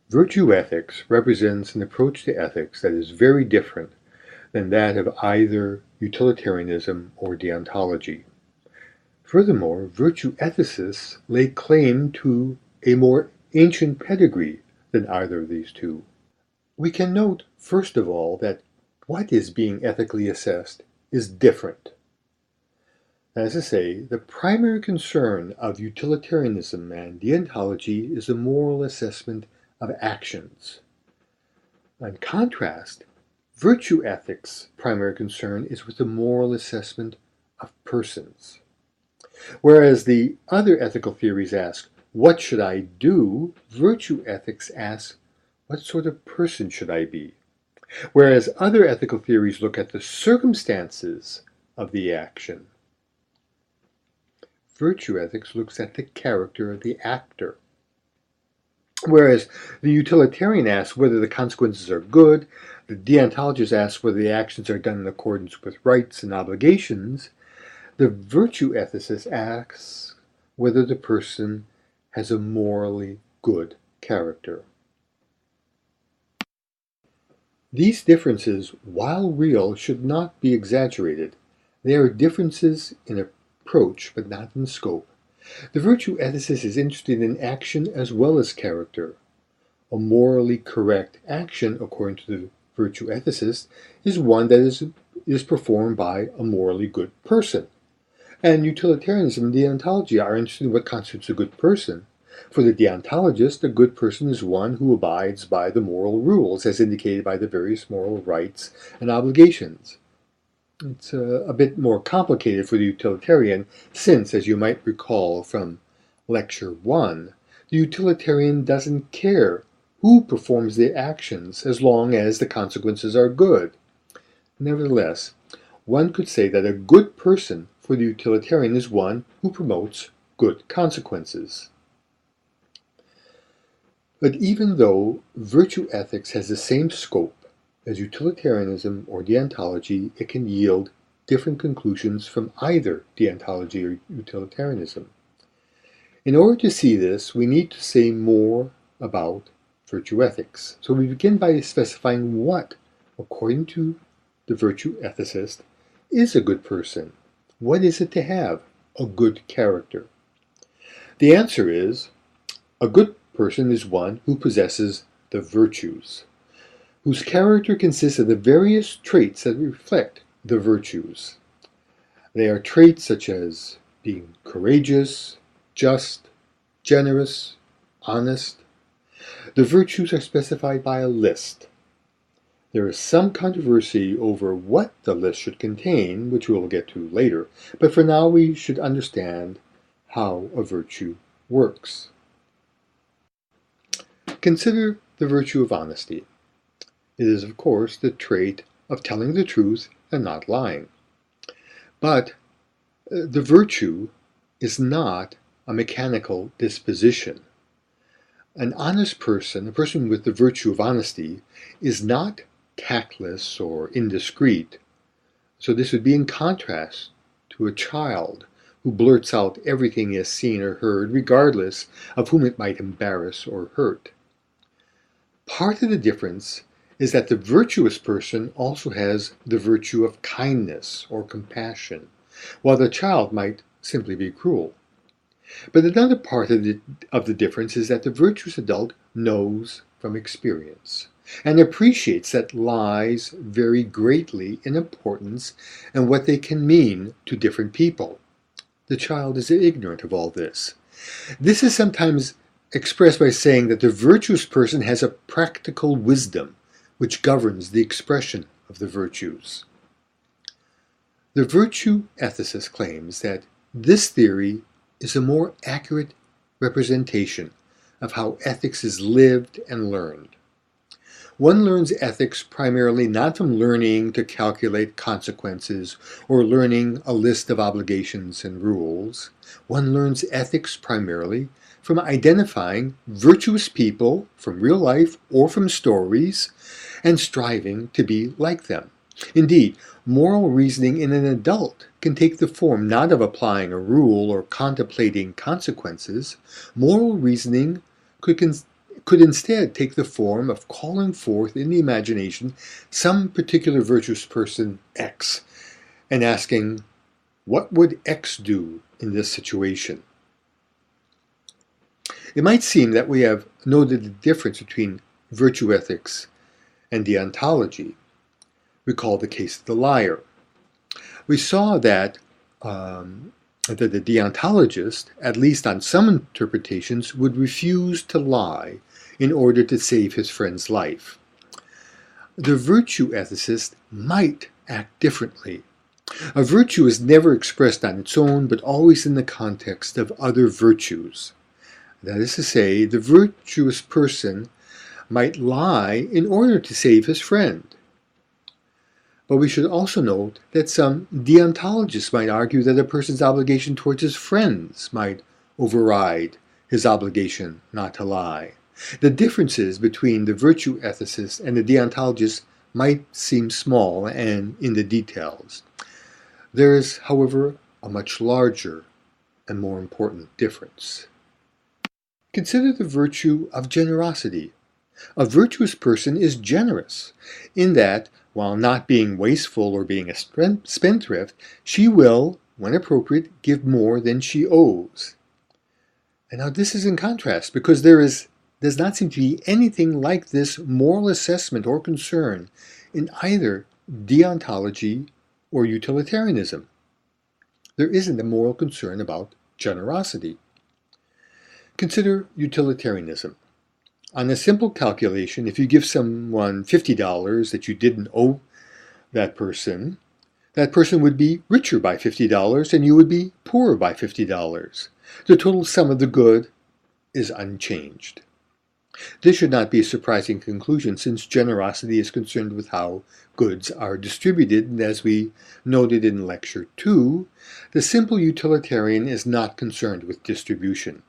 Virtue ethics represents an approach to ethics that is very different than that of either utilitarianism or deontology. Furthermore, virtue ethicists lay claim to a more ancient pedigree than either of these two. We can note, first of all, that what is being ethically assessed is different. That is to say, the primary concern of utilitarianism and deontology is the moral assessment of actions. In contrast, virtue ethics' primary concern is with the moral assessment of persons. Whereas the other ethical theories ask, what should I do? Virtue ethics asks, what sort of person should I be? Whereas other ethical theories look at the circumstances of the action. Virtue ethics looks at the character of the actor. Whereas the utilitarian asks whether the consequences are good, the deontologist asks whether the actions are done in accordance with rights and obligations, the virtue ethicist asks whether the person has a morally good character. These differences, while real, should not be exaggerated. They are differences in approach, but not in scope. The virtue ethicist is interested in action as well as character. A morally correct action, according to the virtue ethicist, is one that is performed by a morally good person. And utilitarianism and deontology are interested in what constitutes a good person. For the deontologist, a good person is one who abides by the moral rules as indicated by the various moral rights and obligations. It's a bit more complicated for the utilitarian since, as you might recall from Lecture 1, the utilitarian doesn't care who performs the actions as long as the consequences are good. Nevertheless, one could say that a good person for the utilitarian is one who promotes good consequences. But even though virtue ethics has the same scope as utilitarianism or deontology, it can yield different conclusions from either deontology or utilitarianism. In order to see this, we need to say more about virtue ethics. So we begin by specifying what, according to the virtue ethicist, is a good person. What is it to have a good character? The answer is, a good person is one who possesses the virtues, whose character consists of the various traits that reflect the virtues. They are traits such as being courageous, just, generous, honest. The virtues are specified by a list. There is some controversy over what the list should contain, which we will get to later, but for now we should understand how a virtue works. Consider the virtue of honesty. It is, of course, the trait of telling the truth and not lying. But the virtue is not a mechanical disposition. An honest person, a person with the virtue of honesty, is not tactless or indiscreet. So this would be in contrast to a child who blurts out everything he has seen or heard, regardless of whom it might embarrass or hurt. Part of the difference is that the virtuous person also has the virtue of kindness or compassion, while the child might simply be cruel. But another part of the difference is that the virtuous adult knows from experience and appreciates that lies vary greatly in importance and what they can mean to different people. The child is ignorant of all this. This is sometimes expressed by saying that the virtuous person has a practical wisdom which governs the expression of the virtues. The virtue ethicist claims that this theory is a more accurate representation of how ethics is lived and learned. One learns ethics primarily not from learning to calculate consequences or learning a list of obligations and rules. One learns ethics primarily from identifying virtuous people from real life or from stories and striving to be like them. Indeed, moral reasoning in an adult can take the form not of applying a rule or contemplating consequences. Moral reasoning could could instead take the form of calling forth in the imagination some particular virtuous person X and asking, what would X do in this situation? It might seem that we have noted the difference between virtue ethics and deontology. Recall the case of the liar. We saw that the deontologist, at least on some interpretations, would refuse to lie in order to save his friend's life. The virtue ethicist might act differently. A virtue is never expressed on its own, but always in the context of other virtues. That is to say, the virtuous person might lie in order to save his friend. But we should also note that some deontologists might argue that a person's obligation towards his friends might override his obligation not to lie. The differences between the virtue ethicist and the deontologist might seem small and in the details. There is, however, a much larger and more important difference. Consider the virtue of generosity. A virtuous person is generous in that, while not being wasteful or being a spendthrift, she will, when appropriate, give more than she owes. And now this is in contrast, because there does not seem to be anything like this moral assessment or concern in either deontology or utilitarianism. There isn't a moral concern about generosity. Consider utilitarianism. On a simple calculation, if you give someone $50 that you didn't owe that person would be richer by $50 and you would be poorer by $50. The total sum of the good is unchanged. This should not be a surprising conclusion, since generosity is concerned with how goods are distributed, and as we noted in Lecture 2, the simple utilitarian is not concerned with distribution.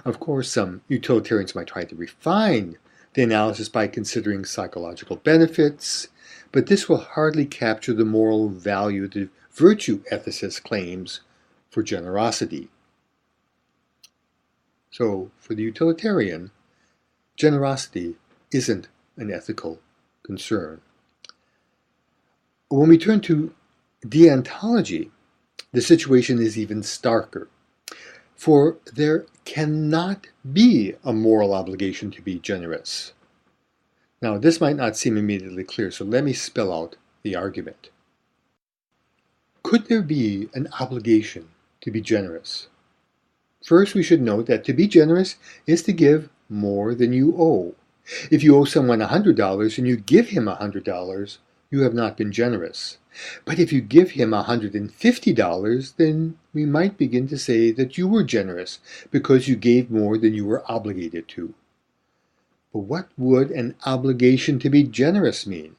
Of course, some utilitarians might try to refine the analysis by considering psychological benefits, but this will hardly capture the moral value the virtue ethicist claims for generosity. So, for the utilitarian, generosity isn't an ethical concern. When we turn to deontology, the situation is even starker. For there cannot be a moral obligation to be generous. Now, this might not seem immediately clear, so let me spell out the argument. Could there be an obligation to be generous? First, we should note that to be generous is to give more than you owe. If you owe someone $100 and you give him $100, you have not been generous. But if you give him $150, then we might begin to say that you were generous because you gave more than you were obligated to. But what would an obligation to be generous mean?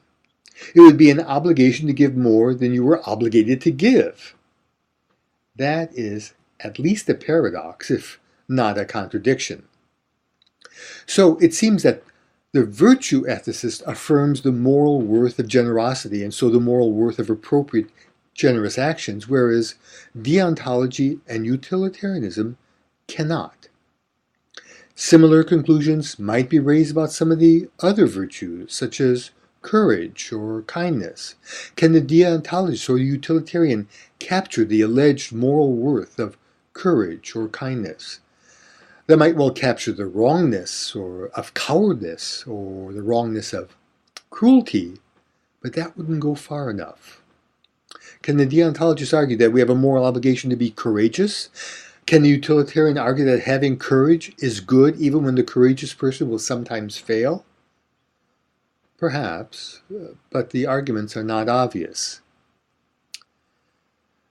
It would be an obligation to give more than you were obligated to give. That is at least a paradox, if not a contradiction. So it seems that the virtue ethicist affirms the moral worth of generosity, and so the moral worth of appropriate generous actions, whereas deontology and utilitarianism cannot. Similar conclusions might be raised about some of the other virtues, such as courage or kindness. Can the deontologist or the utilitarian capture the alleged moral worth of courage or kindness? That might well capture the wrongness or of cowardice or the wrongness of cruelty, but that wouldn't go far enough. Can the deontologist argue that we have a moral obligation to be courageous? Can the utilitarian argue that having courage is good even when the courageous person will sometimes fail? Perhaps, but the arguments are not obvious.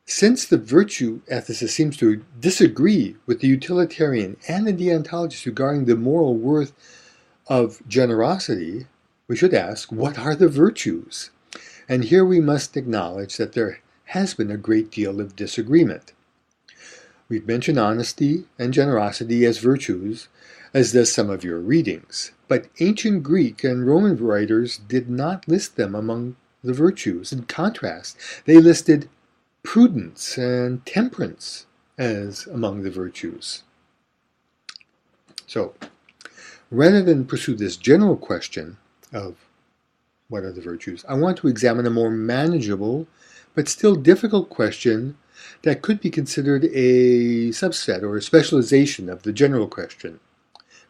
Since the virtue ethicist seems to disagree with the utilitarian and the deontologist regarding the moral worth of generosity, we should ask, what are the virtues? And here we must acknowledge that there has been a great deal of disagreement. We've mentioned honesty and generosity as virtues, as does some of your readings, but ancient Greek and Roman writers did not list them among the virtues. In contrast, they listed prudence and temperance as among the virtues. So, Rather than pursue this general question of what are the virtues, I want to examine a more manageable but still difficult question that could be considered a subset or a specialization of the general question.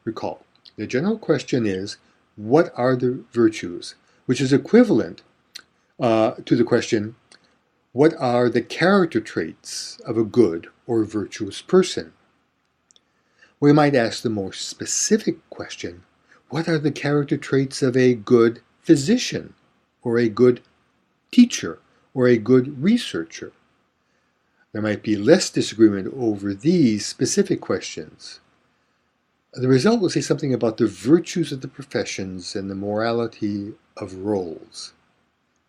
Recall, the general question is, what are the virtues? Which is equivalent to the question, what are the character traits of a good or virtuous person? We might ask the more specific question, what are the character traits of a good physician, or a good teacher, or a good researcher? There might be less disagreement over these specific questions. The result will say something about the virtues of the professions and the morality of roles.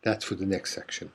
That's for the next section.